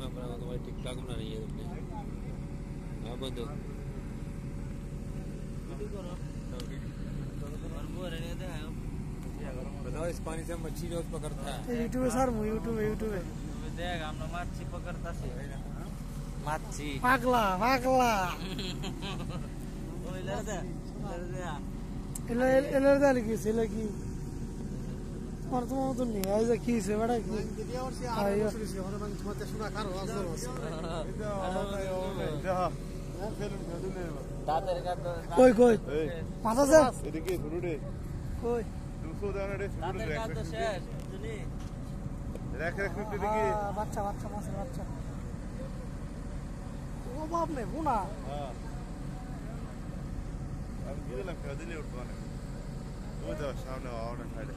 मैं बना तुम्हारी टिकटॉक बना रही है तुमने हाँ बंदो बताओ इस पानी से मच्छी रोज पकड़ता है यूट्यूब सर यूट्यूब देगा हम मच्छी पकड़ता से मच्छी पागला ओ इधर दे इधर लगी से लगी और तुम तो नहीं ऐसा की से बड़ा की आयो दादर का तो कोई माता से এদিকে ধরুড়ে कोई 200 দানা রে दादर का तो शेर सुनी রাখ এদিকে বাচ্চা মাছের বাচ্চা ও বাপ নে বুনা হ্যাঁ আমি দিলাম খেলা দিলে উঠবো না ও যাও সামনে আওয়াটা খাইলে